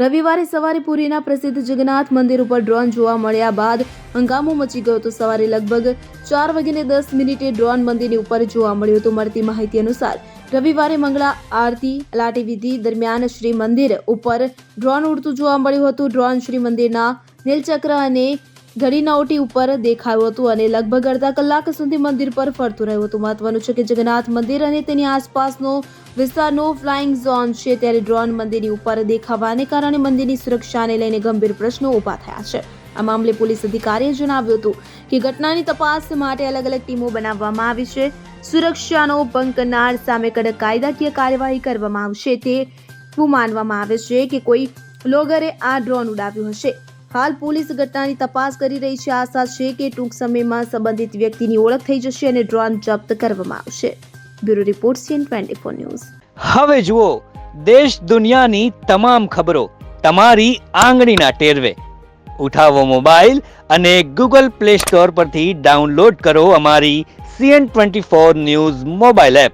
રવિવારે સવારે પુરીના પ્રસિદ્ધ જગન્નાથ મંદિર ઉપર ડ્રોન જોવા મળ્યા બાદ હંગામો મચી ગયો હતો. સવારે લગભગ 4:10 ડ્રોન મંદિરની ઉપર જોવા મળ્યું હતું. મળતી માહિતી અનુસાર રવિવારે મંગળા આરતી લાટી વિધિ દરમિયાન શ્રી મંદિર ઉપર ડ્રોન ઉડતું જોવા મળ્યું હતું. ડ્રોન શ્રી મંદિરના નીલચક્ર અને ઘડીનાઓટી ઉપર દેખાયું હતું અને લગભગ અડધા કલાક સુધી મંદિર પર ફરતું રહ્યું હતું. મહત્વનું છે કે જગન્નાથ મંદિર અને તેની આસપાસનો વિસ્તાર નો ફ્લાઇંગ ઝોન છે, ત્યારે ડ્રોન મંદિરની ઉપર દેખાવાને કારણે મંદિરની સુરક્ષાને લઈને ગંભીર પ્રશ્નો ઊભા થયા છે. આ મામલે પોલીસ અધિકારીએ જણાવ્યું હતું કે ઘટનાની તપાસ માટે અલગ અલગ ટીમો બનાવવામાં આવી છે. સુરક્ષાનો ભંગ કરનાર સામે કડક કાયદાકીય કાર્યવાહી કરવામાં આવશે. તેવું માનવામાં આવે છે કે કોઈ લોગરે આ ડ્રોન ઉડાવ્યું હશે. હાલ પોલીસ ઘટનાની તપાસ કરી રહી છે. આશા છે કે ટૂંક સમયમાં સંબંધિત વ્યક્તિની ઓળખ થઈ જશે અને ડ્રોન જપ્ત કરવામાં આવશે. Bureau report CN24 news. હવે જુઓ દેશ દુનિયાની તમામ ખબરો તમારી આંગળીના ટેરવે. ઉઠાવો મોબાઈલ અને Google Play Store પરથી ડાઉનલોડ કરો અમારી CN24 ન્યૂઝ મોબાઈલ એપ.